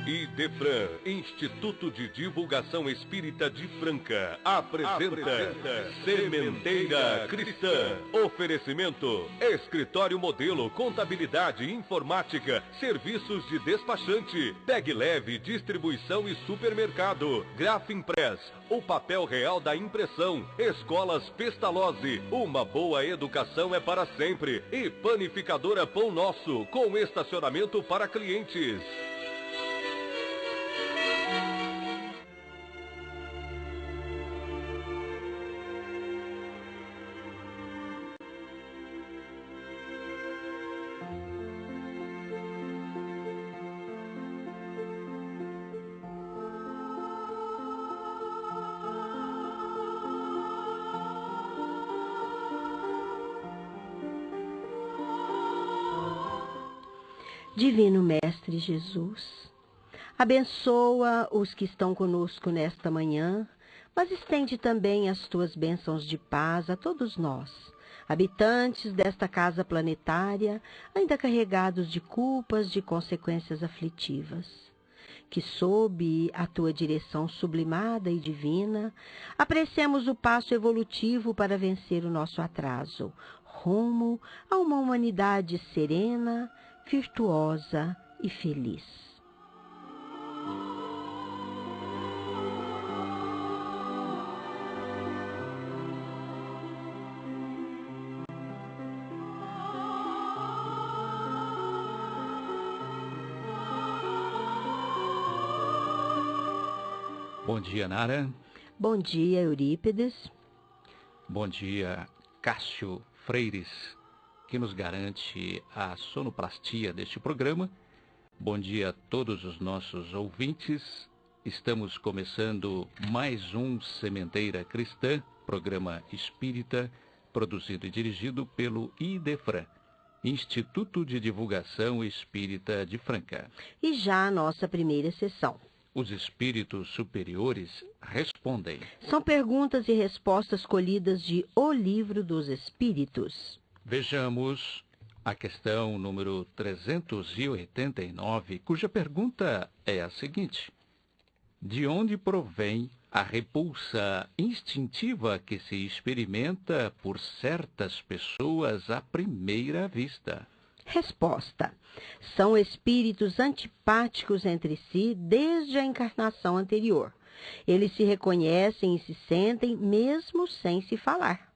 Idefran, Instituto de Divulgação Espírita de Franca, apresenta Sementeira Cristã. Oferecimento: Escritório Modelo, Contabilidade, Informática, Serviços de Despachante, Pegue Leve, Distribuição e Supermercado, Grafimpress, o papel real da impressão, Escolas Pestalozzi, uma boa educação é para sempre, e Panificadora Pão Nosso, com estacionamento para clientes. Divino Mestre Jesus, abençoa os que estão conosco nesta manhã, mas estende também as tuas bênçãos de paz a todos nós, habitantes desta casa planetária, ainda carregados de culpas, de consequências aflitivas. Que sob a tua direção sublimada e divina, apreciemos o passo evolutivo para vencer o nosso atraso, rumo a uma humanidade serena, virtuosa e feliz. Bom dia, Nara. Bom dia, Eurípides. Bom dia, Cássio Freires, que nos garante a sonoplastia deste programa. Bom dia a todos os nossos ouvintes. Estamos começando mais um Sementeira Cristã, programa espírita, produzido e dirigido pelo Idefran, Instituto de Divulgação Espírita de Franca. E já a nossa primeira sessão. Os espíritos superiores respondem. São perguntas e respostas colhidas de O Livro dos Espíritos. Vejamos a questão número 389, cuja pergunta é a seguinte: de onde provém a repulsa instintiva que se experimenta por certas pessoas à primeira vista? Resposta: são espíritos antipáticos entre si desde a encarnação anterior. Eles se reconhecem e se sentem mesmo sem se falar.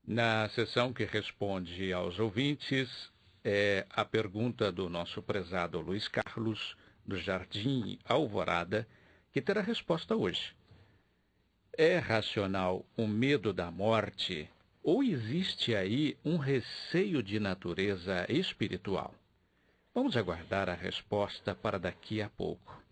Na sessão que responde aos ouvintes, é a pergunta do nosso prezado Luiz Carlos, do Jardim Alvorada, que terá resposta hoje. É racional o medo da morte ou existe aí um receio de natureza espiritual? Vamos aguardar a resposta para daqui a pouco.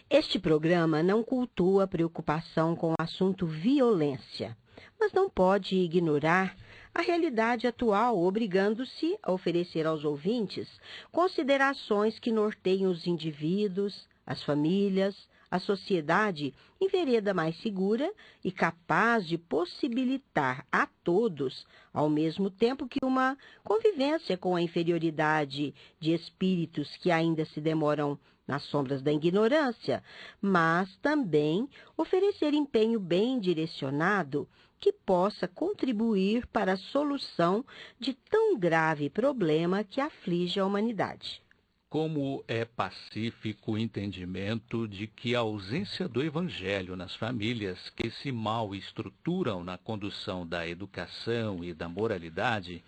Este programa não cultua a preocupação com o assunto violência, mas não pode ignorar a realidade atual, obrigando-se a oferecer aos ouvintes considerações que norteiam os indivíduos, as famílias, a sociedade em vereda mais segura e capaz de possibilitar a todos, ao mesmo tempo que uma convivência com a inferioridade de espíritos que ainda se demoram nas sombras da ignorância, mas também oferecer empenho bem direcionado que possa contribuir para a solução de tão grave problema que aflige a humanidade. Como é pacífico o entendimento de que a ausência do Evangelho nas famílias que se mal estruturam na condução da educação e da moralidade,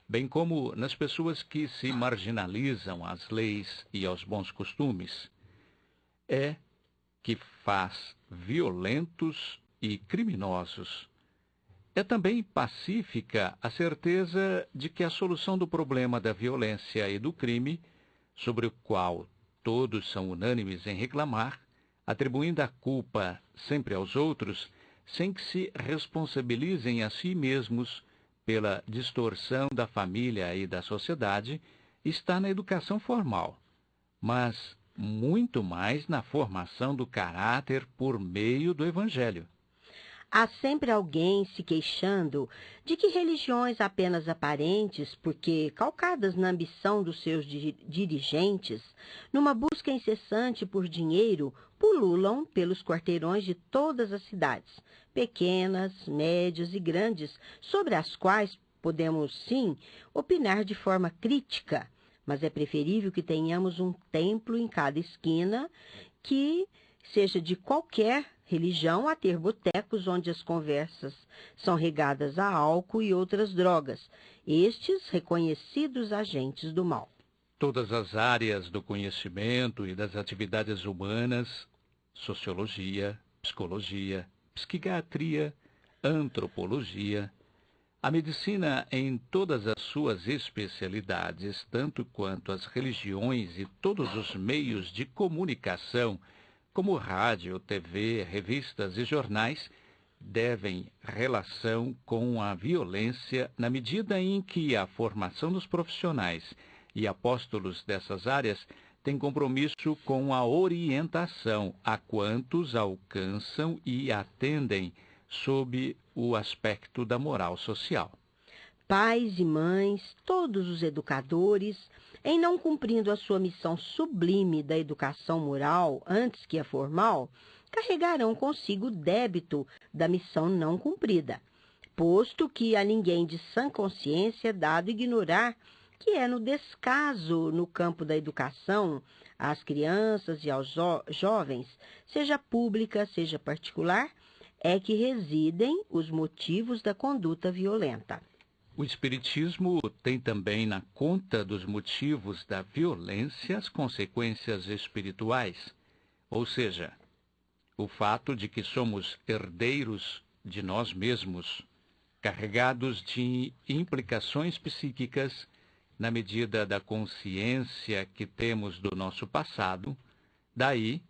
bem como nas pessoas que se marginalizam às leis e aos bons costumes, é que faz violentos e criminosos. É também pacífica a certeza de que a solução do problema da violência e do crime, sobre o qual todos são unânimes em reclamar, atribuindo a culpa sempre aos outros, sem que se responsabilizem a si mesmos pela distorção da família e da sociedade, está na educação formal, mas muito mais na formação do caráter por meio do Evangelho. Há sempre alguém se queixando de que religiões apenas aparentes, porque calcadas na ambição dos seus dirigentes, numa busca incessante por dinheiro, pululam pelos quarteirões de todas as cidades, pequenas, médias e grandes, sobre as quais podemos, sim, opinar de forma crítica, mas é preferível que tenhamos um templo em cada esquina que seja de qualquer religião, a ter botecos onde as conversas são regadas a álcool e outras drogas, estes reconhecidos agentes do mal. Todas as áreas do conhecimento e das atividades humanas, sociologia, psicologia, psiquiatria, antropologia, a medicina em todas as suas especialidades, tanto quanto as religiões e todos os meios de comunicação, como rádio, TV, revistas e jornais, devem relação com a violência na medida em que a formação dos profissionais e apóstolos dessas áreas tem compromisso com a orientação a quantos alcançam e atendem sob o aspecto da moral social. Pais e mães, todos os educadores, em não cumprindo a sua missão sublime da educação moral antes que a formal, carregarão consigo o débito da missão não cumprida, posto que a ninguém de sã consciência é dado ignorar que é no descaso no campo da educação às crianças e aos jovens, seja pública, seja particular, é que residem os motivos da conduta violenta. O Espiritismo tem também na conta dos motivos da violência as consequências espirituais, ou seja, o fato de que somos herdeiros de nós mesmos, carregados de implicações psíquicas na medida da consciência que temos do nosso passado, daí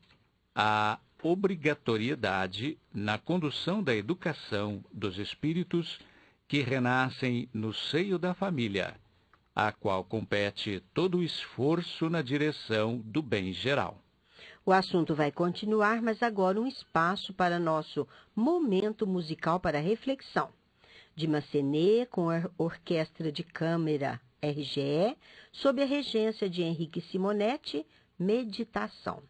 a obrigatoriedade na condução da educação dos espíritos que renascem no seio da família, a qual compete todo o esforço na direção do bem geral. O assunto vai continuar, mas agora um espaço para nosso momento musical para reflexão. De Massenet, com a Orquestra de Câmara RGE, sob a regência de Henrique Simonetti, Meditação.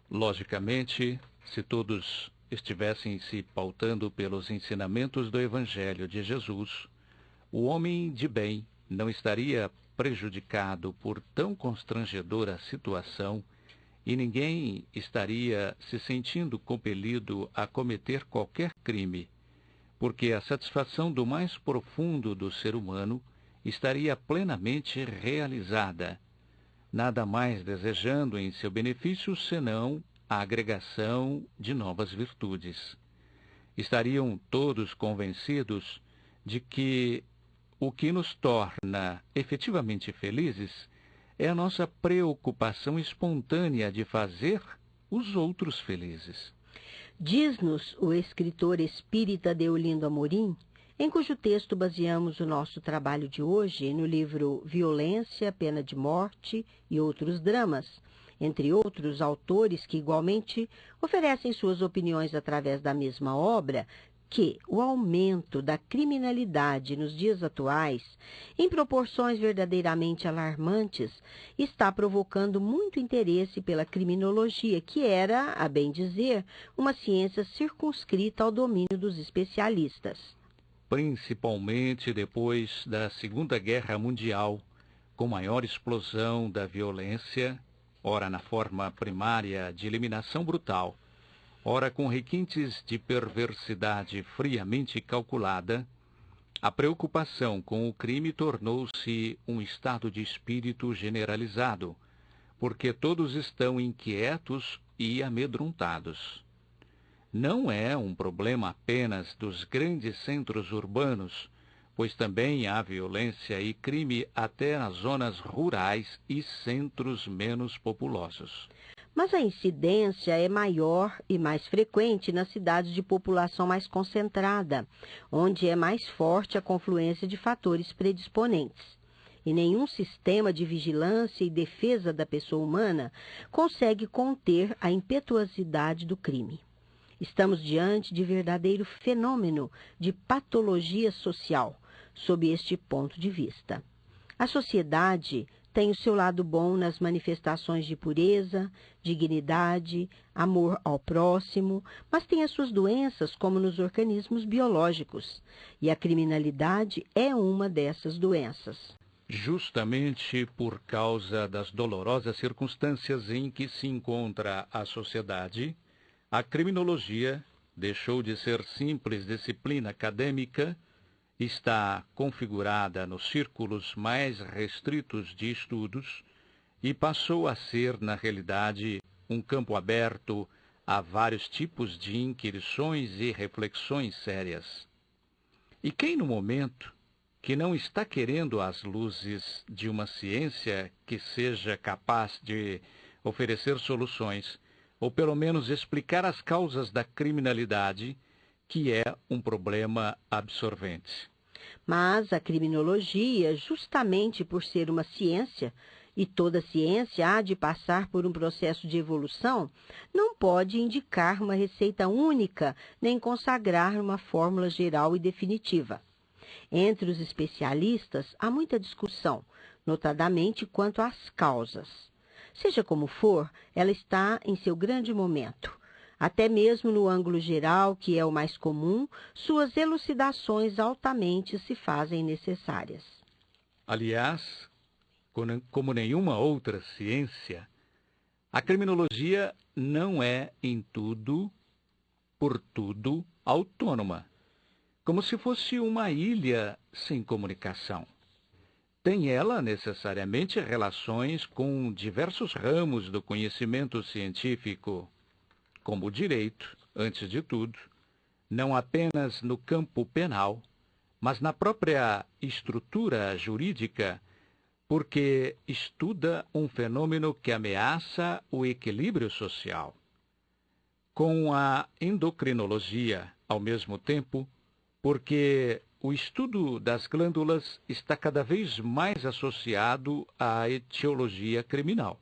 Logicamente, se todos estivessem se pautando pelos ensinamentos do Evangelho de Jesus, o homem de bem não estaria prejudicado por tão constrangedora situação e ninguém estaria se sentindo compelido a cometer qualquer crime, porque a satisfação do mais profundo do ser humano estaria plenamente realizada, nada mais desejando em seu benefício senão a agregação de novas virtudes. Estariam todos convencidos de que o que nos torna efetivamente felizes é a nossa preocupação espontânea de fazer os outros felizes. Diz-nos o escritor espírita Deolindo Amorim, em cujo texto baseamos o nosso trabalho de hoje no livro Violência, Pena de Morte e Outros Dramas, entre outros autores que igualmente oferecem suas opiniões através da mesma obra, que o aumento da criminalidade nos dias atuais, em proporções verdadeiramente alarmantes, está provocando muito interesse pela criminologia, que era, a bem dizer, uma ciência circunscrita ao domínio dos especialistas. Principalmente depois da Segunda Guerra Mundial, com maior explosão da violência, ora na forma primária de eliminação brutal, ora com requintes de perversidade friamente calculada, a preocupação com o crime tornou-se um estado de espírito generalizado, porque todos estão inquietos e amedrontados. Não é um problema apenas dos grandes centros urbanos, pois também há violência e crime até nas zonas rurais e centros menos populosos. Mas a incidência é maior e mais frequente nas cidades de população mais concentrada, onde é mais forte a confluência de fatores predisponentes. E nenhum sistema de vigilância e defesa da pessoa humana consegue conter a impetuosidade do crime. Estamos diante de verdadeiro fenômeno de patologia social, sob este ponto de vista. A sociedade tem o seu lado bom nas manifestações de pureza, dignidade, amor ao próximo, mas tem as suas doenças como nos organismos biológicos, e a criminalidade é uma dessas doenças. Justamente por causa das dolorosas circunstâncias em que se encontra a sociedade, a criminologia deixou de ser simples disciplina acadêmica, está configurada nos círculos mais restritos de estudos e passou a ser, na realidade, um campo aberto a vários tipos de inquirições e reflexões sérias. E quem, no momento que não está querendo as luzes de uma ciência que seja capaz de oferecer soluções, ou pelo menos explicar as causas da criminalidade, que é um problema absorvente. Mas a criminologia, justamente por ser uma ciência, e toda ciência há de passar por um processo de evolução, não pode indicar uma receita única, nem consagrar uma fórmula geral e definitiva. Entre os especialistas há muita discussão, notadamente quanto às causas. Seja como for, ela está em seu grande momento. Até mesmo no ângulo geral, que é o mais comum, suas elucidações altamente se fazem necessárias. Aliás, como nenhuma outra ciência, a criminologia não é em tudo, por tudo, autônoma, como se fosse uma ilha sem comunicação. Tem ela necessariamente relações com diversos ramos do conhecimento científico, como o direito, antes de tudo, não apenas no campo penal, mas na própria estrutura jurídica, porque estuda um fenômeno que ameaça o equilíbrio social. Com a endocrinologia, ao mesmo tempo, porque o estudo das glândulas está cada vez mais associado à etiologia criminal.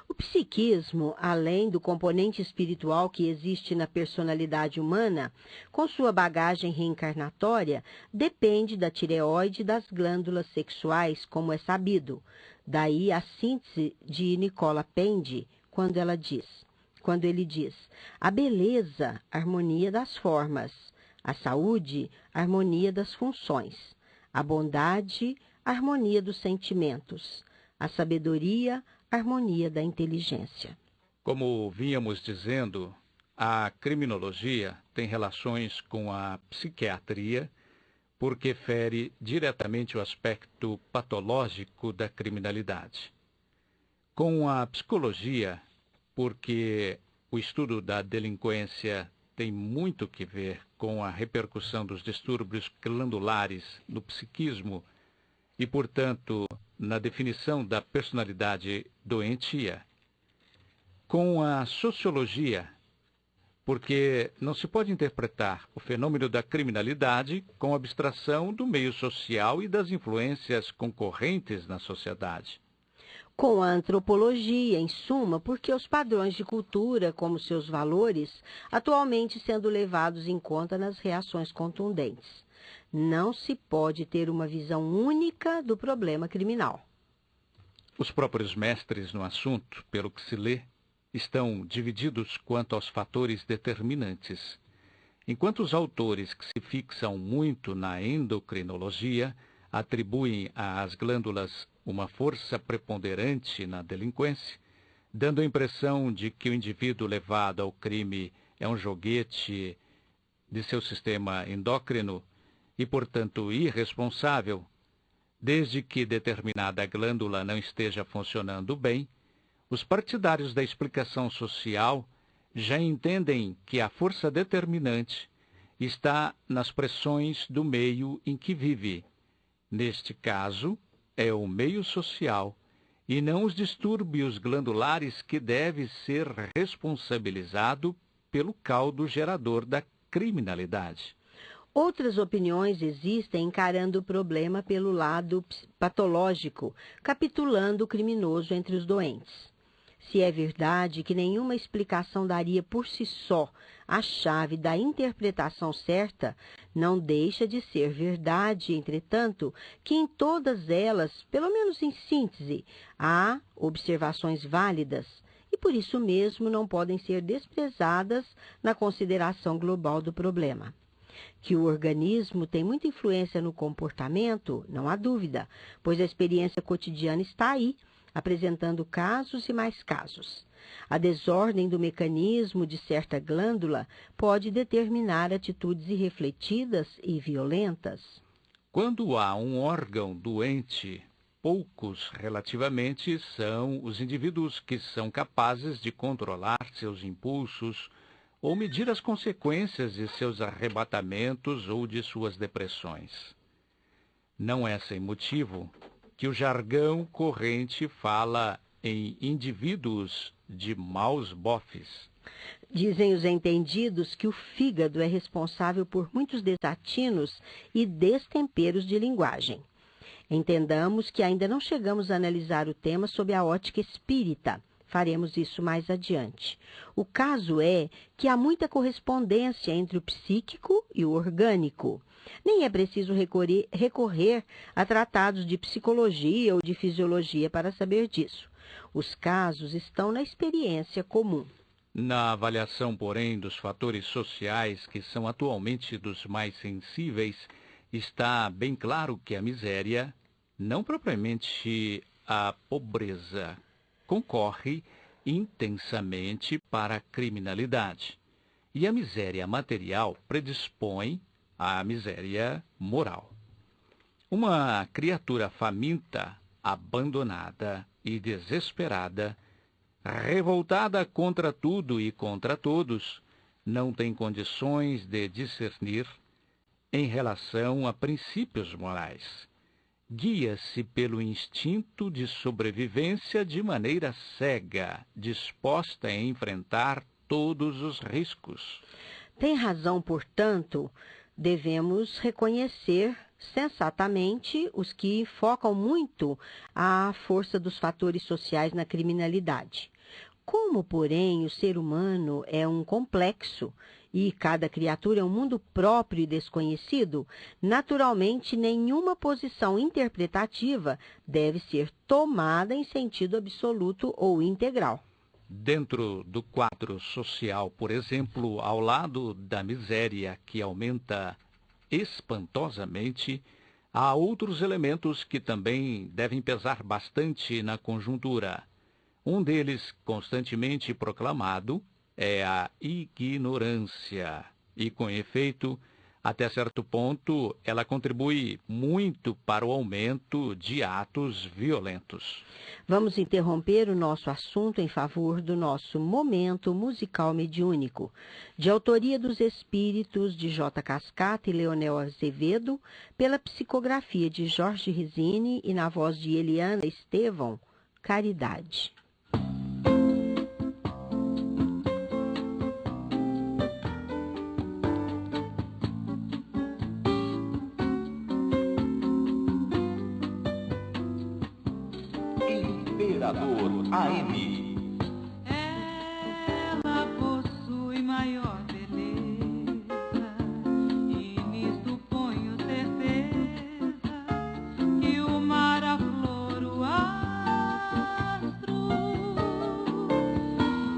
O psiquismo, além do componente espiritual que existe na personalidade humana, com sua bagagem reencarnatória, depende da tireoide e das glândulas sexuais, como é sabido. Daí a síntese de Nicola Pendi, quando ela diz: quando ele diz: a beleza, harmonia das formas, a saúde, harmonia das funções, a bondade, harmonia dos sentimentos, a sabedoria, harmonia da inteligência. Como vínhamos dizendo, a criminologia tem relações com a psiquiatria, porque fere diretamente o aspecto patológico da criminalidade. Com a psicologia, porque o estudo da delinquência tem muito que ver com a repercussão dos distúrbios glandulares no psiquismo e, portanto, na definição da personalidade doentia. Com a sociologia, porque não se pode interpretar o fenômeno da criminalidade com abstração do meio social e das influências concorrentes na sociedade. Com a antropologia, em suma, porque os padrões de cultura, como seus valores, atualmente sendo levados em conta nas reações contundentes. Não se pode ter uma visão única do problema criminal. Os próprios mestres no assunto, pelo que se lê, estão divididos quanto aos fatores determinantes. Enquanto os autores que se fixam muito na endocrinologia atribuem às glândulas uma força preponderante na delinquência, dando a impressão de que o indivíduo levado ao crime é um joguete de seu sistema endócrino e, portanto, irresponsável, desde que determinada glândula não esteja funcionando bem, os partidários da explicação social já entendem que a força determinante está nas pressões do meio em que vive. Neste caso, é o meio social e não os distúrbios glandulares que deve ser responsabilizado pelo caldo gerador da criminalidade. Outras opiniões existem encarando o problema pelo lado patológico, capitulando o criminoso entre os doentes. Se é verdade que nenhuma explicação daria por si só a chave da interpretação certa, não deixa de ser verdade, entretanto, que em todas elas, pelo menos em síntese, há observações válidas e por isso mesmo não podem ser desprezadas na consideração global do problema. Que o organismo tem muita influência no comportamento, não há dúvida, pois a experiência cotidiana está aí, apresentando casos e mais casos. A desordem do mecanismo de certa glândula pode determinar atitudes irrefletidas e violentas. Quando há um órgão doente, poucos relativamente são os indivíduos que são capazes de controlar seus impulsos ou medir as consequências de seus arrebatamentos ou de suas depressões. Não é sem motivo que o jargão corrente fala em indivíduos de maus bofes. Dizem os entendidos que o fígado é responsável por muitos desatinos e destemperos de linguagem. Entendamos que ainda não chegamos a analisar o tema sob a ótica espírita. Faremos isso mais adiante. O caso é que há muita correspondência entre o psíquico e o orgânico. Nem é preciso recorrer a tratados de psicologia ou de fisiologia para saber disso. Os casos estão na experiência comum. Na avaliação, porém, dos fatores sociais que são atualmente dos mais sensíveis, está bem claro que a miséria, não propriamente a pobreza, concorre intensamente para a criminalidade. E a miséria material predispõe à miséria moral. Uma criatura faminta, abandonada e desesperada, revoltada contra tudo e contra todos, não tem condições de discernir em relação a princípios morais. Guia-se pelo instinto de sobrevivência de maneira cega, disposta a enfrentar todos os riscos. Tem razão, portanto, devemos reconhecer sensatamente os que focam muito a força dos fatores sociais na criminalidade. Como, porém, o ser humano é um complexo e cada criatura é um mundo próprio e desconhecido, naturalmente nenhuma posição interpretativa deve ser tomada em sentido absoluto ou integral. Dentro do quadro social, por exemplo, ao lado da miséria que aumenta espantosamente, há outros elementos que também devem pesar bastante na conjuntura. Um deles, constantemente proclamado, é a ignorância. E, com efeito, até certo ponto, ela contribui muito para o aumento de atos violentos. Vamos interromper o nosso assunto em favor do nosso momento musical mediúnico, de autoria dos espíritos de J. Cascata e Leonel Azevedo, pela psicografia de Jorge Risini e na voz de Eliana Estevão, Caridade. Imperador AM. Ela possui maior beleza, e nisto ponho certeza, que o mar, a flor, o astro,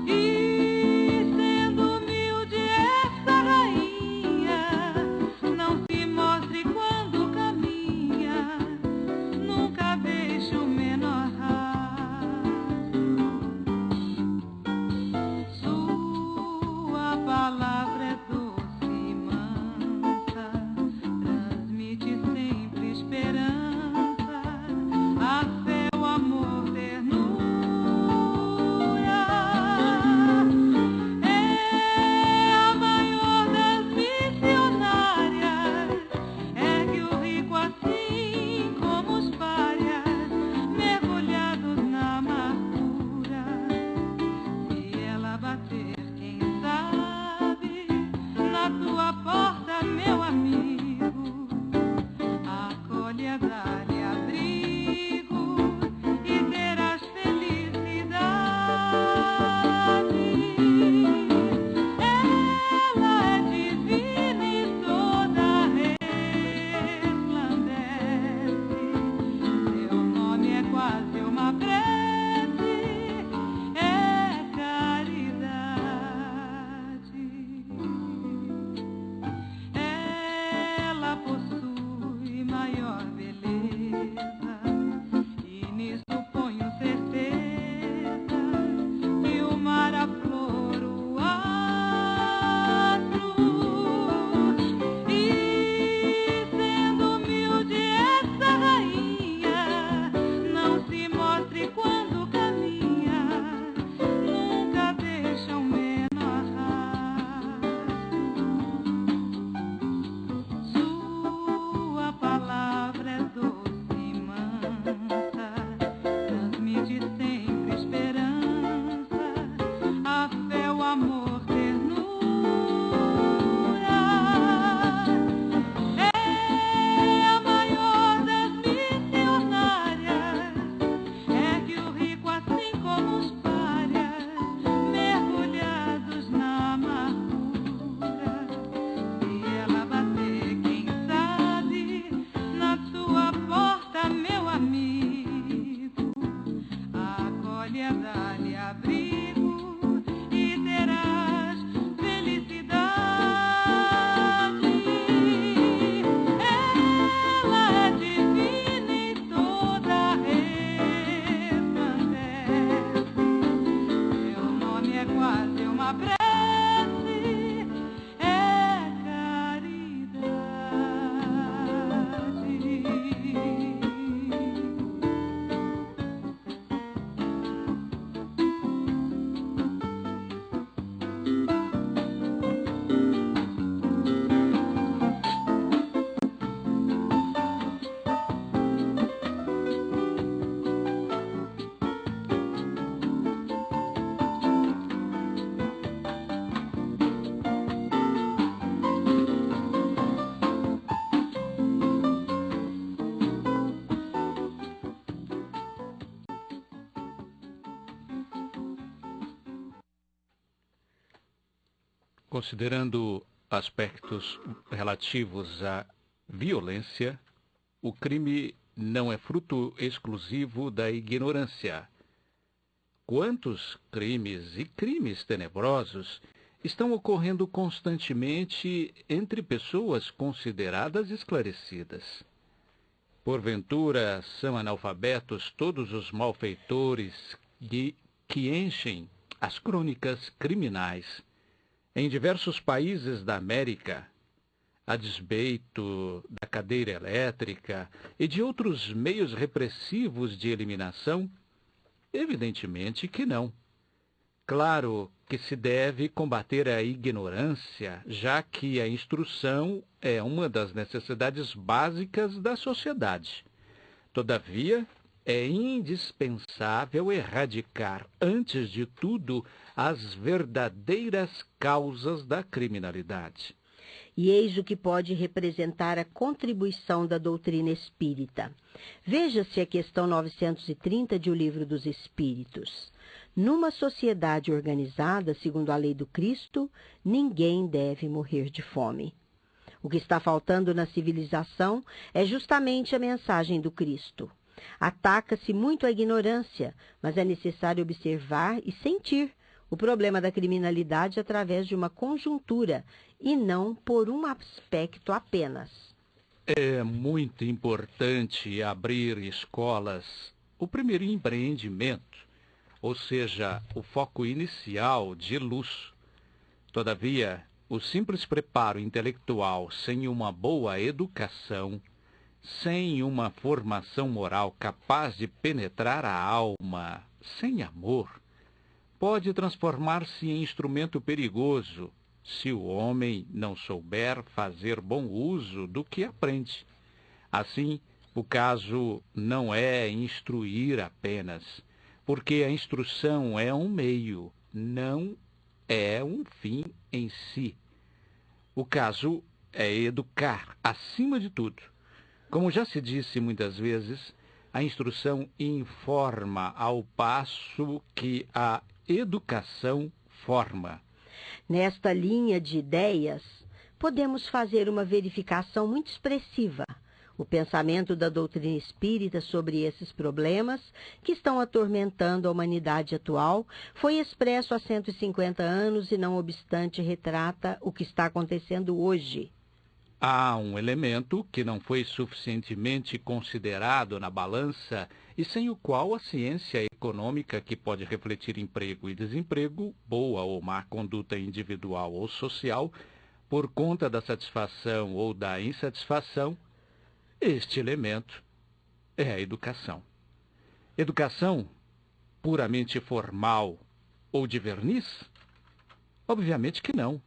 e sendo humilde esta rainha, não se mostre quando caminha, nunca deixe o menor rastro. Sua palavra é doce e mansa, transmite sempre esperança, a fé, o amor, ternura. É a maior das missionárias, ergue o rico assim como os párias, mergulhados na amargura. Se ela bater, quem sabe, na tua porta, meu amigo, acolhe, a dá-lhe abrigo e terás felicidade. Ela é divina e toda resplandece, seu nome é quase uma prece, é caridade. Ela possui maior beleza, e nisto ponho certeza, que o mar, a flor, o astro, e sendo humilde essa rainha, não se mostre quando caminha, nunca deixa o menor rastro. Sua palavra é doce e mansa, transmite sempre esperança, a fé, o amor, ternura. É a maior das missionárias, ergue o rico assim como os párias, mergulhados na amargura. Se ela bater, quem sabe, na tua porta, meu amigo, acolhe, a dá-lhe abrigo e terás felicidade. Ela é divina e toda resplandece, seu nome é quase uma prece, é caridade. Considerando aspectos relativos à violência, o crime não é fruto exclusivo da ignorância. quantos crimes e crimes tenebrosos estão ocorrendo constantemente entre pessoas consideradas esclarecidas. Porventura, são analfabetos todos os malfeitores que enchem as crônicas criminais em diversos países da América, a despeito da cadeira elétrica e de outros meios repressivos de eliminação? Evidentemente que não. Claro que se deve combater a ignorância, já que a instrução é uma das necessidades básicas da sociedade. Todavia, é indispensável erradicar, antes de tudo, as verdadeiras causas da criminalidade. E eis o que pode representar a contribuição da doutrina espírita. Veja-se a questão 930 de O Livro dos Espíritos. Numa sociedade organizada, segundo a lei do Cristo, ninguém deve morrer de fome. O que está faltando na civilização é justamente a mensagem do Cristo. Ataca-se muito a ignorância, mas é necessário observar e sentir o problema da criminalidade através de uma conjuntura e não por um aspecto apenas. É muito importante abrir escolas, o primeiro empreendimento, ou seja, o foco inicial de luz. Todavia, o simples preparo intelectual sem uma boa educação, sem uma formação moral capaz de penetrar a alma, sem amor, pode transformar-se em instrumento perigoso se o homem não souber fazer bom uso do que aprende. Assim, o caso não é instruir apenas, porque a instrução é um meio, não é um fim em si. O caso é educar, acima de tudo. Como já se disse muitas vezes, a instrução informa ao passo que a educação forma. Nesta linha de ideias, podemos fazer uma verificação muito expressiva. O pensamento da doutrina espírita sobre esses problemas que estão atormentando a humanidade atual foi expresso há 150 anos e, não obstante, retrata o que está acontecendo hoje. Há um elemento que não foi suficientemente considerado na balança e sem o qual a ciência econômica, que pode refletir emprego e desemprego, boa ou má conduta individual ou social, por conta da satisfação ou da insatisfação, este elemento é a educação. Educação puramente formal ou de verniz? Obviamente que não.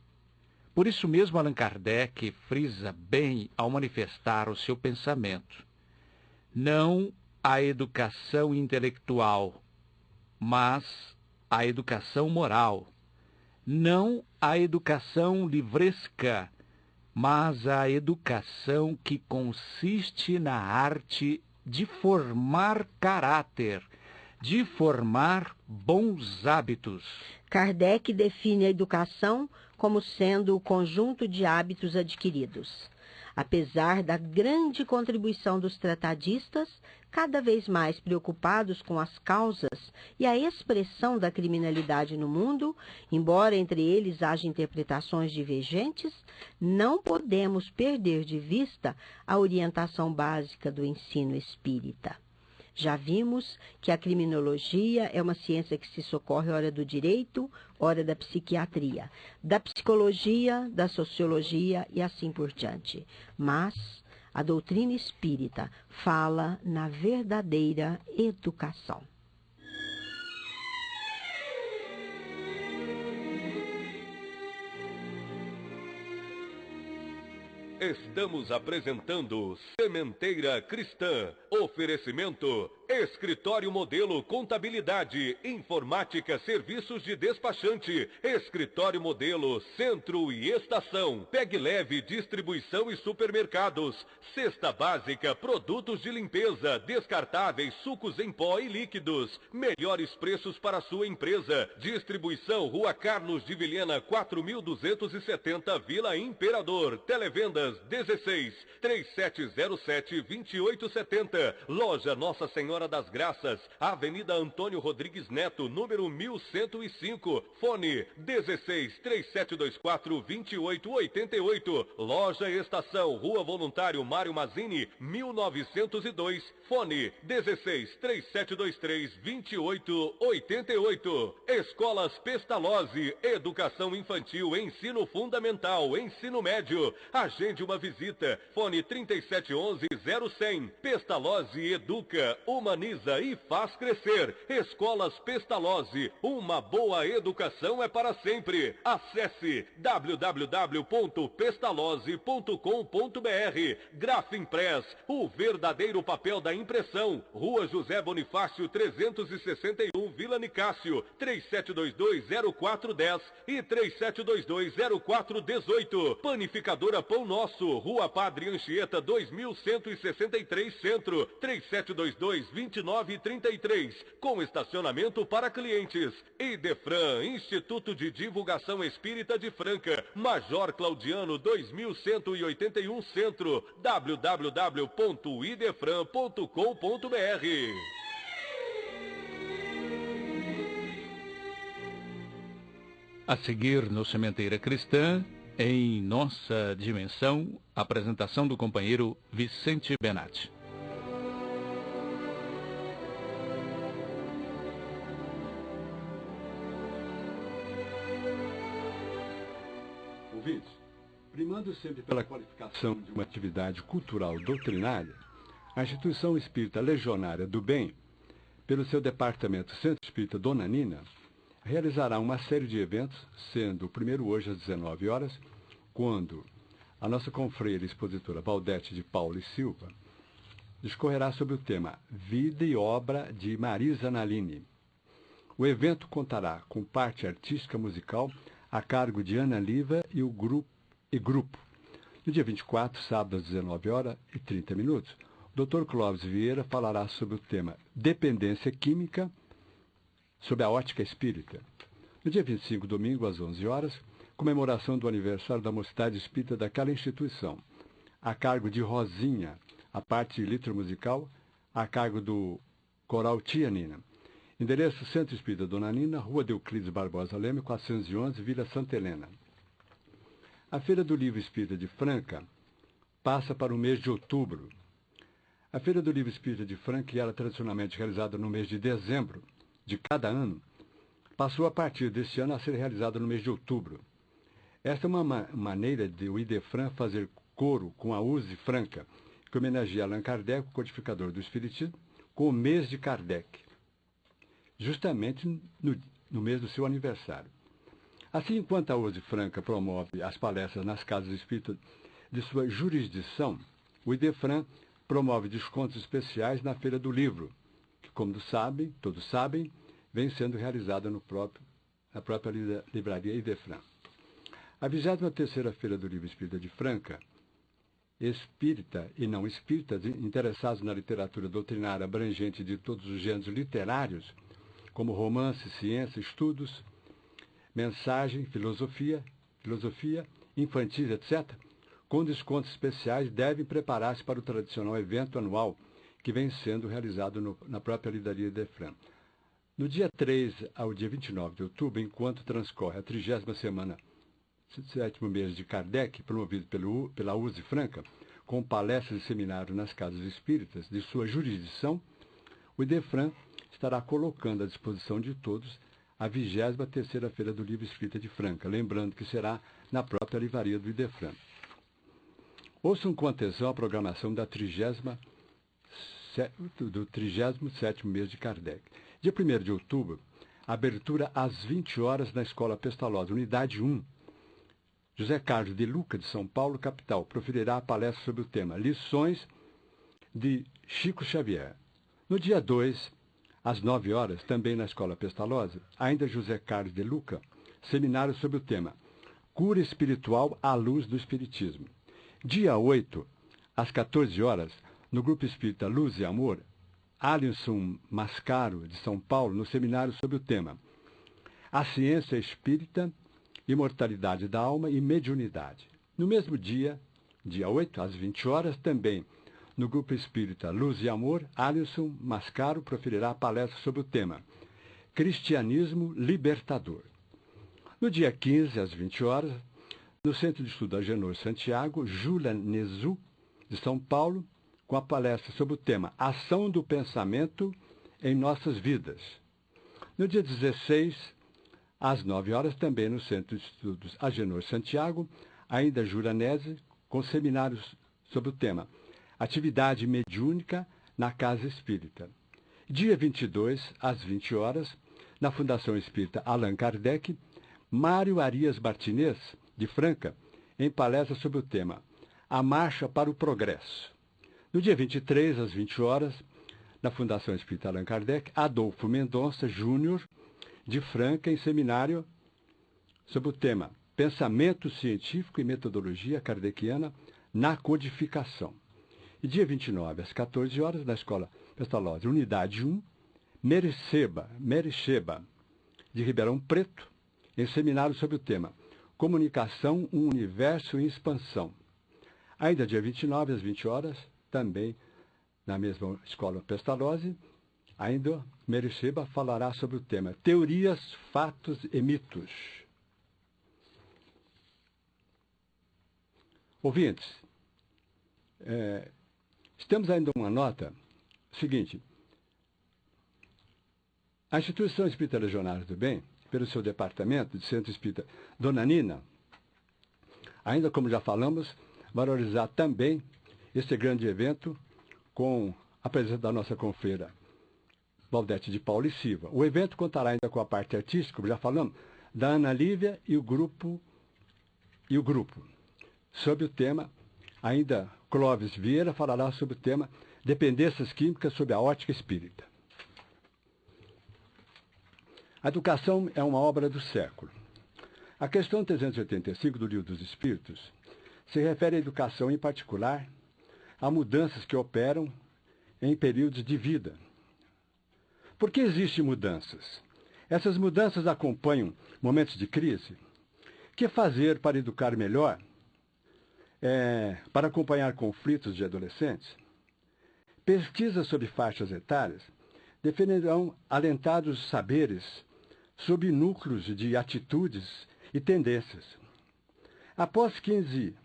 Por isso mesmo Allan Kardec frisa bem ao manifestar o seu pensamento. Não a educação intelectual, mas a educação moral. Não a educação livresca, mas a educação que consiste na arte de formar caráter, de formar bons hábitos. Kardec define a educação como sendo o conjunto de hábitos adquiridos. Apesar da grande contribuição dos tratadistas, cada vez mais preocupados com as causas e a expressão da criminalidade no mundo, embora entre eles haja interpretações divergentes, não podemos perder de vista a orientação básica do ensino espírita. Já vimos que a criminologia é uma ciência que se socorre ora do direito, ora da psiquiatria, da psicologia, da sociologia e assim por diante. Mas a doutrina espírita fala na verdadeira educação. Estamos apresentando Sementeira Cristã. Oferecimento: Escritório Modelo Contabilidade, Informática, Serviços de Despachante, Escritório Modelo Centro e Estação, Pegue Leve Distribuição e Supermercados, Cesta Básica, Produtos de Limpeza, Descartáveis, Sucos em Pó e Líquidos, melhores preços para sua empresa. Distribuição Rua Carlos de Vilhena 4270, Vila Imperador. Televendas 16 3707 2870. Loja Nossa Senhora Senhora das Graças, Avenida Antônio Rodrigues Neto, número 1105, fone 16-3724-2888, Loja Estação, Rua Voluntário Mário Mazzini, 1902, fone 16-3723-2888. Escolas Pestalozzi, Educação Infantil, Ensino Fundamental, Ensino Médio. Agende uma visita, fone 3711-0100. Pestalozzi educa, humaniza e faz crescer. Escolas Pestalozzi, uma boa educação é para sempre. Acesse www.pestalozzi.com.br. Grafimpress, o verdadeiro papel da impressão. Rua José Bonifácio 361, Vila Nicásio, 3722-0410 e 3722-0418. Panificadora Pão Nosso, Rua Padre Anchieta 2163 Centro, 3722-2933, com estacionamento para clientes. Idefran, Instituto de Divulgação Espírita de Franca, Major Claudiano 2181 Centro, www.idefran.com.br. A seguir, no Sementeira Cristã, em Nossa Dimensão, apresentação do companheiro Vicente Benatti. Ouvintes, primando sempre pela qualificação de uma atividade cultural doutrinária, a Instituição Espírita Legionária do Bem, pelo seu departamento Centro Espírita Dona Nina, realizará uma série de eventos, sendo o primeiro hoje às 19 horas, quando a nossa confreira expositora Valdete de Paula e Silva discorrerá sobre o tema Vida e Obra de Marisa Nalini. O evento contará com parte artística musical a cargo de Ana Liva e o grupo. No dia 24, sábado às 19 horas e 30 minutos, o Dr. Clóvis Vieira falará sobre o tema Dependência Química, sob a ótica espírita. No dia 25, domingo, às 11 horas, comemoração do aniversário da Mocidade Espírita daquela instituição, a cargo de Rosinha, a parte de litro musical, a cargo do Coral Tia Nina. Endereço Centro Espírita Dona Nina, Rua Euclides Barbosa Leme, 411, Vila Santa Helena. A Feira do Livro Espírita de Franca passa para o mês de outubro. A Feira do Livro Espírita de Franca, que era tradicionalmente realizada no mês de dezembro de cada ano, passou a partir deste ano a ser realizada no mês de outubro. Esta é uma maneira de o Idefran fazer coro com a USE Franca, que homenageia Allan Kardec, o codificador do Espiritismo, com o mês de Kardec, justamente no mês do seu aniversário. Assim, enquanto a USE Franca promove as palestras nas casas espíritas de sua jurisdição, o Idefran promove descontos especiais na Feira do Livro, que, como todos sabem, vem sendo realizada na própria livraria Idefran. A 23ª Feira do Livro Espírita de Franca, espírita e não espíritas interessados na literatura doutrinária abrangente de todos os gêneros literários, como romance, ciência, estudos, mensagem, filosofia, infantis, etc., com descontos especiais, devem preparar-se para o tradicional evento anual que vem sendo realizado na própria livraria Idefran. No dia 3 ao dia 29 de outubro, enquanto transcorre a 30ª semana, 7º mês de Kardec, promovido pela USE Franca, com palestras e seminários nas casas espíritas de sua jurisdição, o Idefran estará colocando à disposição de todos a 23ª Feira do Livro Espírita de Franca, lembrando que será na própria livraria do Idefran. Ouçam com atenção a programação do 37º mês de Kardec. Dia 1º de outubro, abertura às 20 horas na Escola Pestalozzi, Unidade 1. José Carlos de Luca, de São Paulo, capital, proferirá a palestra sobre o tema Lições de Chico Xavier. No dia 2, às 9 horas, também na Escola Pestalozzi, ainda José Carlos de Luca, seminário sobre o tema Cura Espiritual à Luz do Espiritismo. Dia 8, às 14 horas, no Grupo Espírita Luz e Amor, Alisson Mascaro, de São Paulo, no seminário sobre o tema A Ciência Espírita, Imortalidade da Alma e Mediunidade. No mesmo dia, dia 8, às 20 horas, também, no Grupo Espírita Luz e Amor, Alisson Mascaro proferirá a palestra sobre o tema Cristianismo Libertador. No dia 15, às 20 horas, no Centro de Estudo Agenor Santiago, Júlia Nezu, de São Paulo, com a palestra sobre o tema Ação do Pensamento em Nossas Vidas. No dia 16, às 9 horas, também no Centro de Estudos Agenor Santiago, ainda Júlia Nezu, com seminários sobre o tema Atividade Mediúnica na Casa Espírita. Dia 22, às 20 horas, na Fundação Espírita Allan Kardec, Mário Arias Martinez, de Franca, em palestra sobre o tema A Marcha para o Progresso. No dia 23, às 20 horas, na Fundação Espírita Allan Kardec, Adolfo Mendonça Júnior, de Franca, em seminário sobre o tema Pensamento Científico e Metodologia Kardeciana na Codificação. E dia 29, às 14 horas, na Escola Pestalozzi, Unidade 1, Mericeba, de Ribeirão Preto, em seminário sobre o tema Comunicação, um Universo em Expansão. Ainda dia 29, às 20 horas, também na mesma Escola Pestalozzi, ainda Mericeba falará sobre o tema Teorias, Fatos e Mitos. Ouvintes, temos ainda uma nota seguinte. A Instituição Espírita Legionários do Bem, pelo seu departamento de Centro Espírita Dona Nina, ainda como já falamos, valorizar também este grande evento com a presença da nossa confreira Valdete de Paulo e Silva. O evento contará ainda com a parte artística, como já falamos, da Ana Lívia e o grupo. Sobre o tema, ainda Clóvis Vieira falará sobre o tema Dependências Químicas sob a ótica espírita. A educação é uma obra do século. A questão 385 do Livro dos Espíritos se refere à educação, em particular, a mudanças que operam em períodos de vida. Por que existem mudanças? Essas mudanças acompanham momentos de crise? O que fazer para educar melhor? Para acompanhar conflitos de adolescentes? Pesquisas sobre faixas etárias defenderão alentados saberes sobre núcleos de atitudes e tendências. Após 15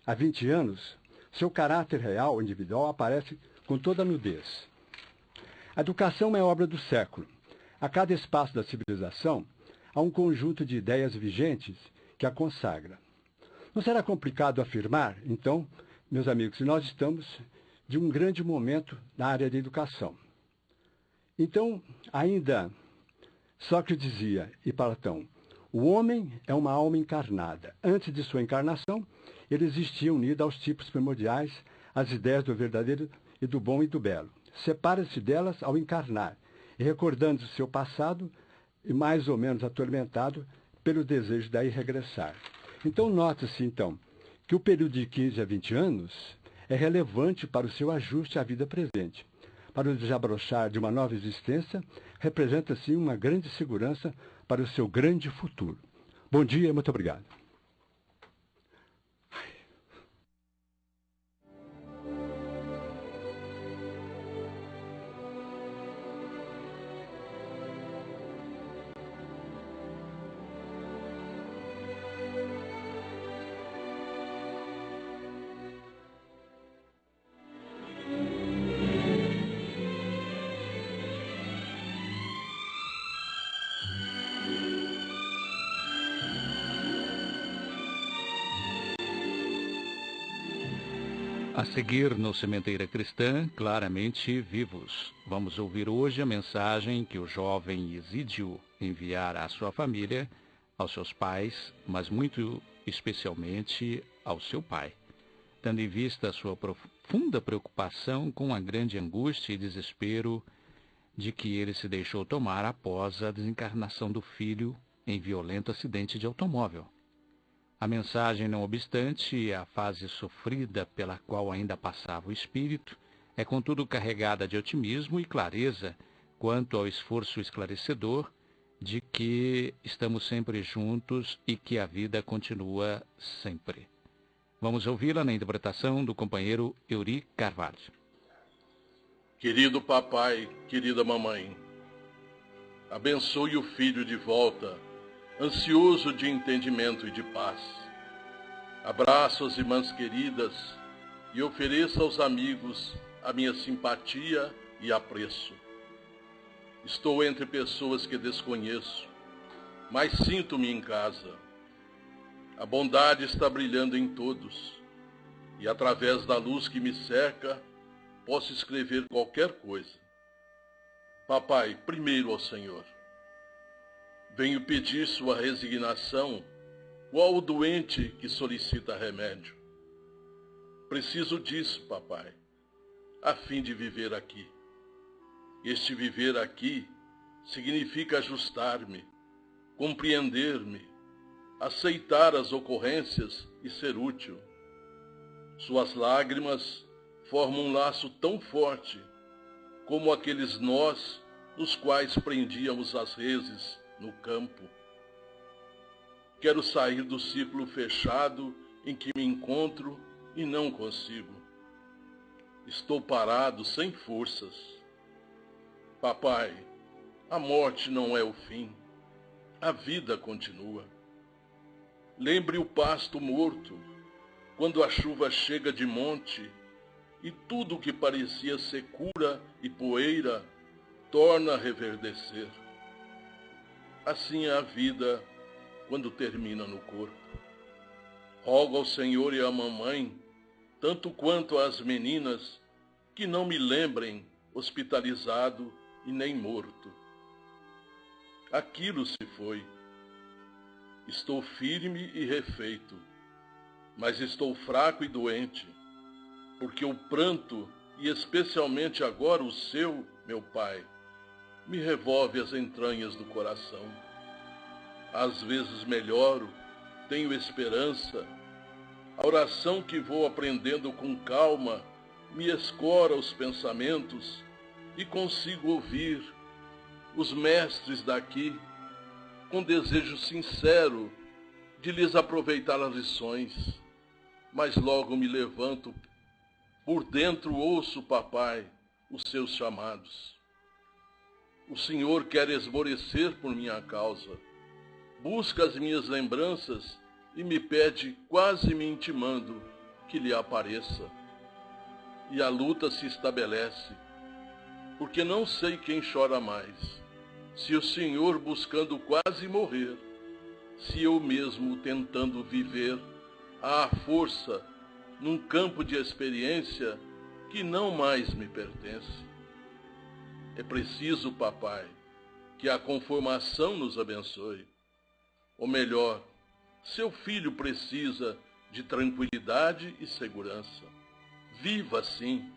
a 20 anos, seu caráter real, individual, aparece com toda a nudez. A educação é obra do século. A cada espaço da civilização, há um conjunto de ideias vigentes que a consagra. Não será complicado afirmar, então, meus amigos, que nós estamos de um grande momento na área da educação. Então, ainda Sócrates dizia, e Platão, o homem é uma alma encarnada. Antes de sua encarnação, ele existia unido aos tipos primordiais, às ideias do verdadeiro e do bom e do belo. Separa-se delas ao encarnar, e recordando seu passado, e mais ou menos atormentado pelo desejo daí regressar. Então, nota-se, que o período de 15 a 20 anos é relevante para o seu ajuste à vida presente. Para o desabrochar de uma nova existência, representa, sim, uma grande segurança para o seu grande futuro. Bom dia e muito obrigado. A seguir, no Sementeira Cristã, Claramente Vivos, vamos ouvir hoje a mensagem que o jovem Isídio enviara à sua família, aos seus pais, mas muito especialmente ao seu pai, tendo em vista a sua profunda preocupação com a grande angústia e desespero de que ele se deixou tomar após a desencarnação do filho em violento acidente de automóvel. A mensagem, não obstante a fase sofrida pela qual ainda passava o espírito, é contudo carregada de otimismo e clareza quanto ao esforço esclarecedor de que estamos sempre juntos e que a vida continua sempre. Vamos ouvi-la na interpretação do companheiro Euri Carvalho. Querido papai, querida mamãe, abençoe o filho de volta, ansioso de entendimento e de paz. Abraço as irmãs queridas e ofereça aos amigos a minha simpatia e apreço. Estou entre pessoas que desconheço, mas sinto-me em casa. A bondade está brilhando em todos, e através da luz que me cerca, posso escrever qualquer coisa. Papai, primeiro ao Senhor. Venho pedir sua resignação, qual o doente que solicita remédio. Preciso disso, papai, a fim de viver aqui. Este viver aqui significa ajustar-me, compreender-me, aceitar as ocorrências e ser útil. Suas lágrimas formam um laço tão forte como aqueles nós nos quais prendíamos as reses no campo. Quero sair do ciclo fechado em que me encontro e não consigo. Estou parado, sem forças. Papai, a morte não é o fim. A vida continua. Lembre o pasto morto, quando a chuva chega de monte e tudo que parecia secura e poeira torna a reverdecer. Assim é a vida quando termina no corpo. Rogo ao Senhor e à mamãe, tanto quanto às meninas, que não me lembrem hospitalizado e nem morto. Aquilo se foi. Estou firme e refeito, mas estou fraco e doente, porque o pranto, e especialmente agora o seu, meu pai, me revolve as entranhas do coração. Às vezes melhoro, tenho esperança. A oração que vou aprendendo com calma me escora os pensamentos e consigo ouvir os mestres daqui com desejo sincero de lhes aproveitar as lições. Mas logo me levanto, por dentro ouço, papai, os seus chamados. O Senhor quer esmorecer por minha causa. Busca as minhas lembranças e me pede, quase me intimando, que lhe apareça. E a luta se estabelece, porque não sei quem chora mais, se o Senhor buscando quase morrer, se eu mesmo tentando viver à força num campo de experiência que não mais me pertence. É preciso, papai, que a conformação nos abençoe. Ou melhor, seu filho precisa de tranquilidade e segurança. Viva assim.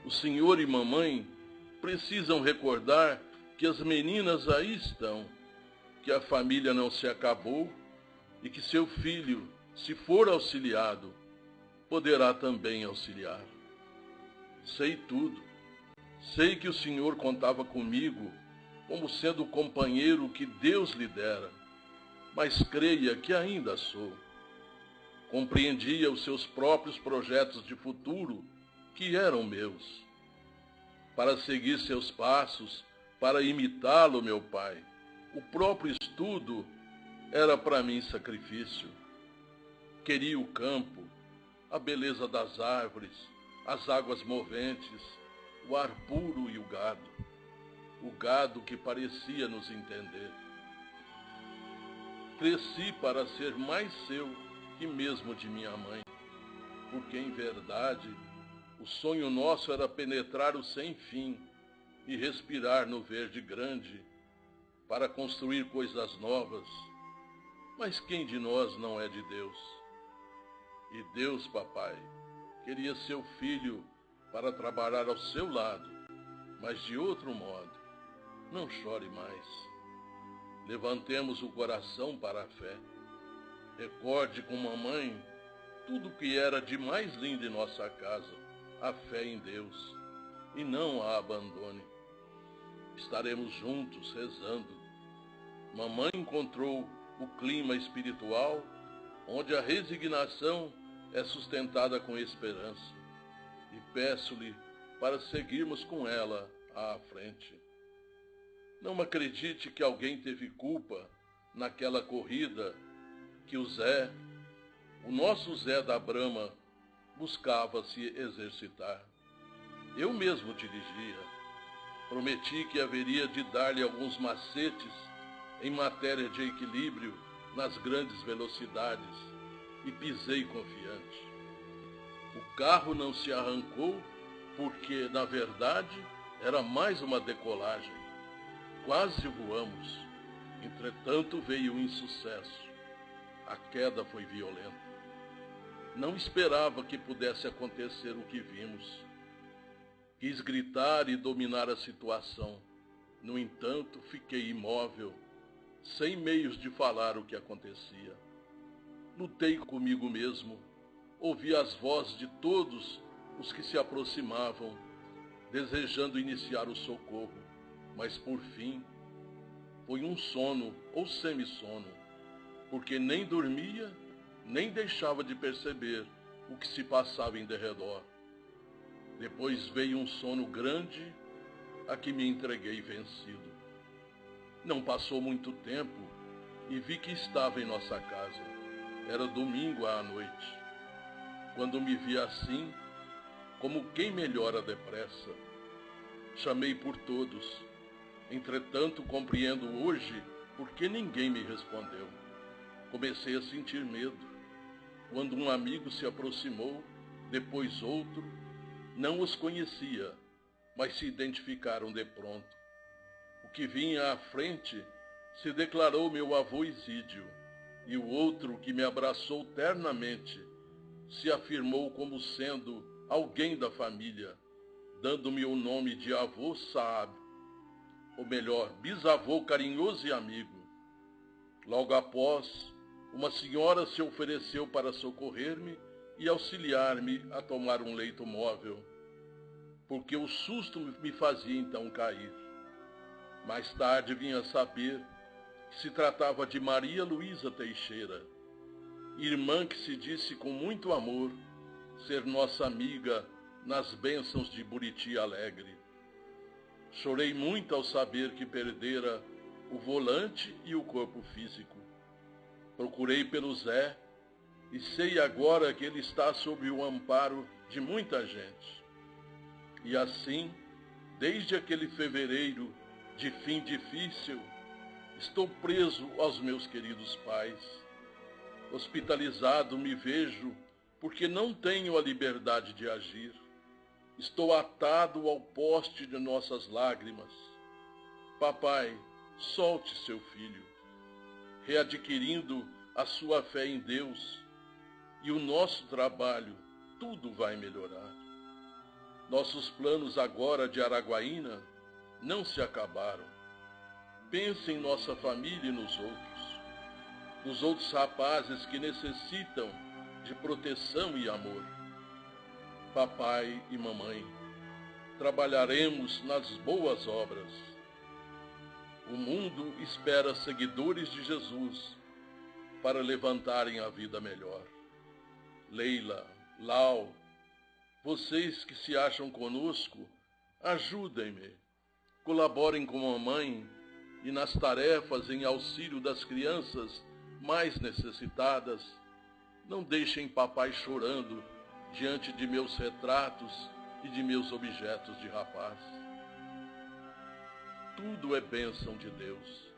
O senhor e mamãe precisam recordar que as meninas aí estão, que a família não se acabou e que seu filho, se for auxiliado, poderá também auxiliar. Sei tudo. Sei que o Senhor contava comigo como sendo o companheiro que Deus lhe dera, mas creia que ainda sou. Compreendia os seus próprios projetos de futuro, que eram meus. Para seguir seus passos, para imitá-lo, meu pai, o próprio estudo era para mim sacrifício. Queria o campo, a beleza das árvores, as águas moventes, o ar puro e o gado que parecia nos entender. Cresci para ser mais seu que mesmo de minha mãe, porque em verdade o sonho nosso era penetrar o sem fim e respirar no verde grande para construir coisas novas. Mas quem de nós não é de Deus? E Deus, papai, queria seu filho para trabalhar ao seu lado, mas de outro modo. Não chore mais. Levantemos o coração para a fé. Recorde com mamãe tudo o que era de mais lindo em nossa casa, a fé em Deus, e não a abandone. Estaremos juntos rezando. Mamãe encontrou o clima espiritual onde a resignação é sustentada com esperança. E peço-lhe para seguirmos com ela à frente. Não acredite que alguém teve culpa naquela corrida que o nosso Zé da Brama, buscava se exercitar. Eu mesmo dirigia. Prometi que haveria de dar-lhe alguns macetes em matéria de equilíbrio nas grandes velocidades e pisei confiante. O carro não se arrancou porque, na verdade, era mais uma decolagem. Quase voamos. Entretanto, veio o insucesso. A queda foi violenta. Não esperava que pudesse acontecer o que vimos. Quis gritar e dominar a situação. No entanto, fiquei imóvel, sem meios de falar o que acontecia. Lutei comigo mesmo. Ouvi as vozes de todos os que se aproximavam, desejando iniciar o socorro, mas por fim foi um sono ou semissono, porque nem dormia, nem deixava de perceber o que se passava em derredor. Depois veio um sono grande, a que me entreguei vencido. Não passou muito tempo e vi que estava em nossa casa. Era domingo à noite. Quando me vi assim, como quem melhora depressa, chamei por todos. Entretanto, compreendo hoje por que ninguém me respondeu. Comecei a sentir medo. Quando um amigo se aproximou, depois outro, não os conhecia, mas se identificaram de pronto. O que vinha à frente se declarou meu avô Isídio, e o outro, que me abraçou ternamente, se afirmou como sendo alguém da família, dando-me o nome de avô Saab, ou melhor, bisavô carinhoso e amigo. Logo após, uma senhora se ofereceu para socorrer-me e auxiliar-me a tomar um leito móvel, porque o susto me fazia então cair. Mais tarde vim a saber que se tratava de Maria Luísa Teixeira, irmã que se disse com muito amor ser nossa amiga nas bênçãos de Buriti Alegre. Chorei muito ao saber que perdera o volante e o corpo físico. Procurei pelo Zé e sei agora que ele está sob o amparo de muita gente. E assim, desde aquele fevereiro de fim difícil, estou preso aos meus queridos pais. Hospitalizado me vejo porque não tenho a liberdade de agir. Estou atado ao poste de nossas lágrimas. Papai, solte seu filho, readquirindo a sua fé em Deus, e o nosso trabalho, tudo vai melhorar. Nossos planos agora de Araguaína não se acabaram. Pense em nossa família e nos outros rapazes que necessitam de proteção e amor. Papai e mamãe, trabalharemos nas boas obras. O mundo espera seguidores de Jesus para levantarem a vida melhor. Leila, Lau, vocês que se acham conosco, ajudem-me. Colaborem com a mamãe e nas tarefas em auxílio das crianças mais necessitadas. Não deixem papai chorando diante de meus retratos e de meus objetos de rapaz. Tudo é bênção de Deus.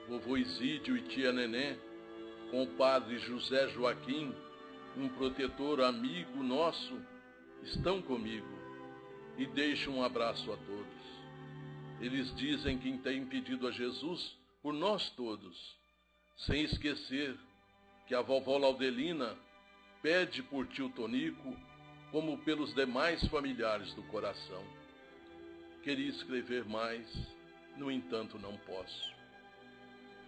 Vovô Isídio e tia Neném, com o padre José Joaquim, um protetor amigo nosso, estão comigo e deixo um abraço a todos. Eles dizem que têm pedido a Jesus por nós todos, sem esquecer que a vovó Laudelina pede por tio Tonico, como pelos demais familiares do coração. Queria escrever mais, no entanto não posso.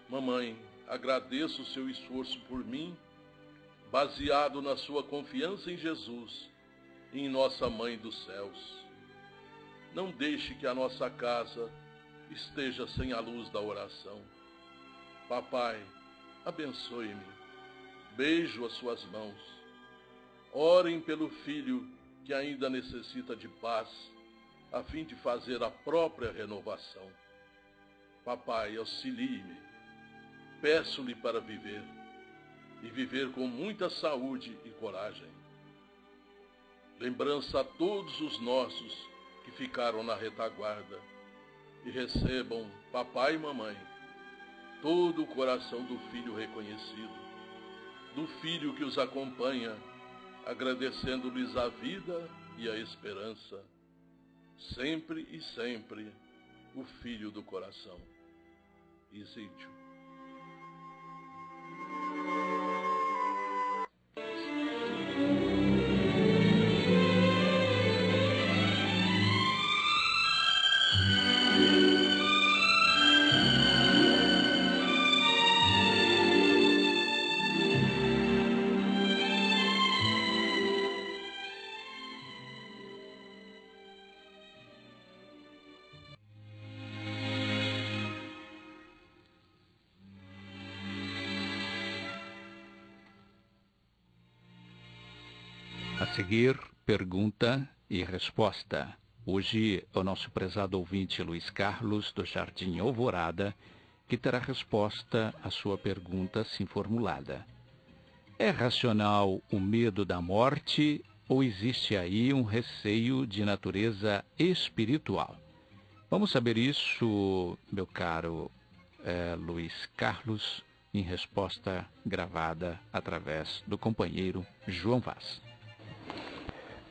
Mamãe, agradeço o seu esforço por mim, baseado na sua confiança em Jesus e em nossa Mãe dos Céus. Não deixe que a nossa casa esteja sem a luz da oração. Papai, abençoe-me. Beijo as suas mãos. Orem pelo filho que ainda necessita de paz a fim de fazer a própria renovação. Papai, auxilie-me. Peço-lhe para viver, e viver com muita saúde e coragem. Lembrança a todos os nossos que ficaram na retaguarda, e recebam, papai e mamãe, todo o coração do filho reconhecido, do filho que os acompanha, agradecendo-lhes a vida e a esperança, sempre e sempre, o filho do coração. Isídio. A seguir, pergunta e resposta. Hoje, o nosso prezado ouvinte Luiz Carlos, do Jardim Alvorada, que terá resposta à sua pergunta assim formulada. É racional o medo da morte ou existe aí um receio de natureza espiritual? Vamos saber isso, meu caro Luiz Carlos, em resposta gravada através do companheiro João Vaz.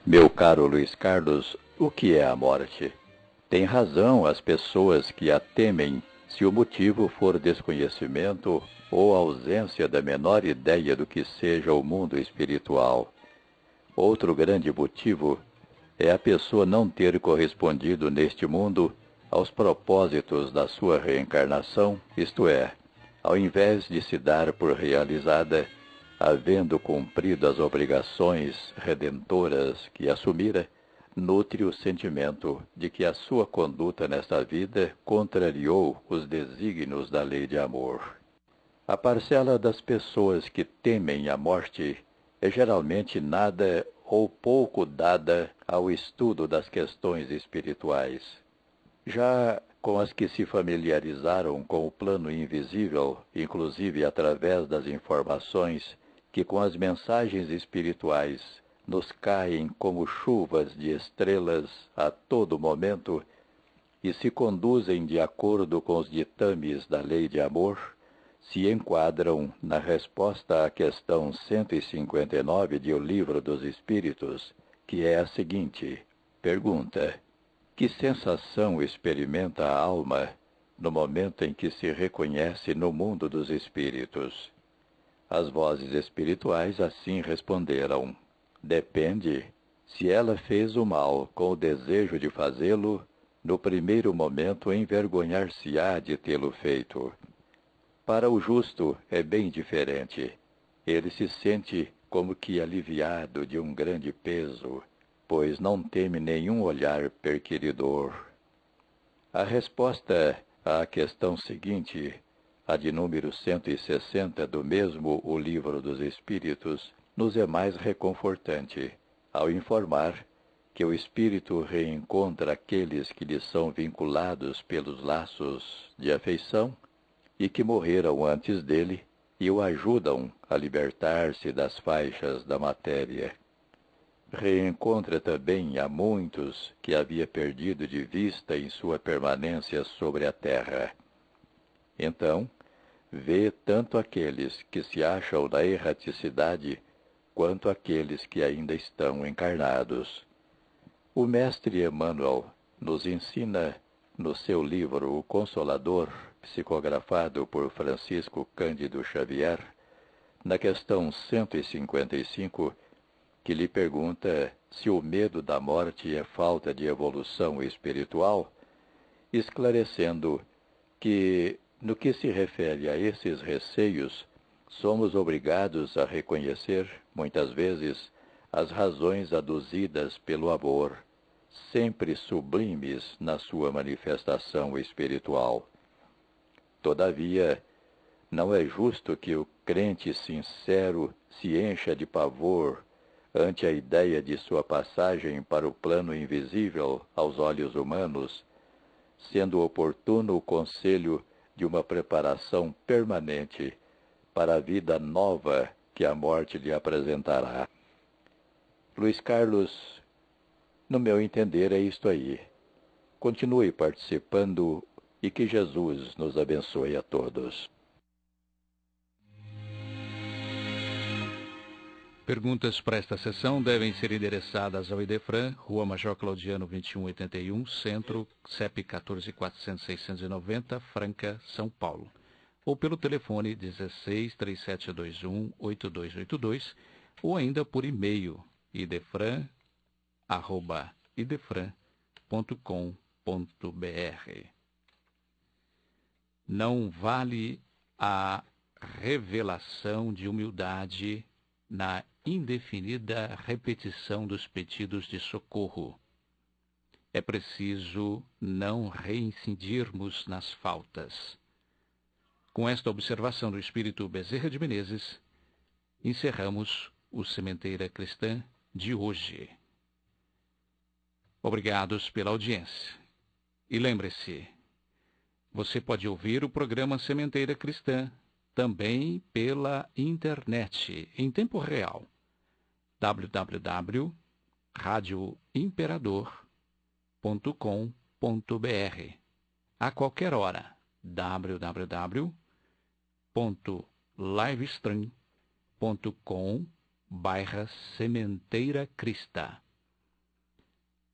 Meu caro Luiz Carlos, o que é a morte? Tem razão as pessoas que a temem se o motivo for desconhecimento ou ausência da menor ideia do que seja o mundo espiritual. Outro grande motivo é a pessoa não ter correspondido neste mundo aos propósitos da sua reencarnação, isto é, ao invés de se dar por realizada, havendo cumprido as obrigações redentoras que assumira, nutre o sentimento de que a sua conduta nesta vida contrariou os desígnios da lei de amor. A parcela das pessoas que temem a morte é geralmente nada ou pouco dada ao estudo das questões espirituais. Já com as que se familiarizaram com o plano invisível, inclusive através das informações que com as mensagens espirituais nos caem como chuvas de estrelas a todo momento e se conduzem de acordo com os ditames da lei de amor, se enquadram na resposta à questão 159 de O Livro dos Espíritos, que é a seguinte: pergunta: que sensação experimenta a alma no momento em que se reconhece no mundo dos espíritos? As vozes espirituais assim responderam: depende. Se ela fez o mal com o desejo de fazê-lo, no primeiro momento envergonhar-se-á de tê-lo feito. Para o justo é bem diferente. Ele se sente como que aliviado de um grande peso, pois não teme nenhum olhar perquiridor. A resposta à questão seguinte, a de número 160 do mesmo O Livro dos Espíritos, nos é mais reconfortante, ao informar que o espírito reencontra aqueles que lhe são vinculados pelos laços de afeição e que morreram antes dele e o ajudam a libertar-se das faixas da matéria. Reencontra também a muitos que havia perdido de vista em sua permanência sobre a terra. Então, vê tanto aqueles que se acham na erraticidade, quanto aqueles que ainda estão encarnados. O mestre Emmanuel nos ensina, no seu livro O Consolador, psicografado por Francisco Cândido Xavier, na questão 155, que lhe pergunta se o medo da morte é falta de evolução espiritual, esclarecendo que, no que se refere a esses receios, somos obrigados a reconhecer, muitas vezes, as razões aduzidas pelo amor, sempre sublimes na sua manifestação espiritual. Todavia, não é justo que o crente sincero se encha de pavor ante a ideia de sua passagem para o plano invisível aos olhos humanos, sendo oportuno o conselho de uma preparação permanente para a vida nova que a morte lhe apresentará. Luiz Carlos, no meu entender, é isto aí. Continue participando e que Jesus nos abençoe a todos. Perguntas para esta sessão devem ser endereçadas ao Idefran, Rua Major Claudiano 2181, Centro, CEP 14.400.690, Franca, São Paulo. Ou pelo telefone 16-3721-8282, ou ainda por e-mail, idefran@idefran.com.br. Não vale a revelação de humildade na indefinida repetição dos pedidos de socorro. É preciso não reincidirmos nas faltas. Com esta observação do espírito Bezerra de Menezes, encerramos o Sementeira Cristã de hoje. Obrigados pela audiência. E lembre-se, você pode ouvir o programa Sementeira Cristã também pela internet, em tempo real. www.radioimperador.com.br. A qualquer hora. www.livestream.com/Sementeira Crista.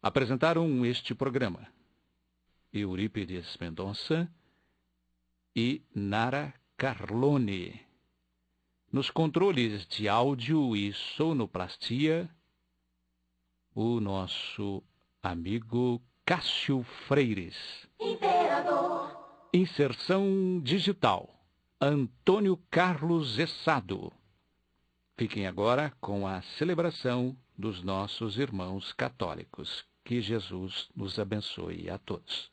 Apresentaram este programa Eurípides Mendonça e Nara Carlone. Nos controles de áudio e sonoplastia, o nosso amigo Cássio Freires. Imperador. Inserção digital, Antônio Carlos Essado. Fiquem agora com a celebração dos nossos irmãos católicos. Que Jesus nos abençoe a todos.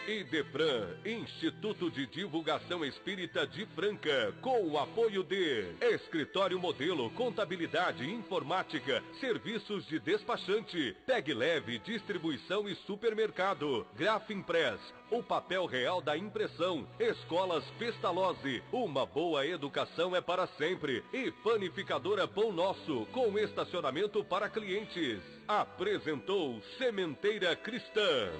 Idefran, Instituto de Divulgação Espírita de Franca, com o apoio de Escritório Modelo, Contabilidade, Informática, Serviços de Despachante, Peg Leve, Distribuição e Supermercado, Grafimpress, o papel real da impressão, Escolas Pestalozzi, uma boa educação é para sempre, e Panificadora Pão Nosso, com estacionamento para clientes. Apresentou Sementeira Cristã.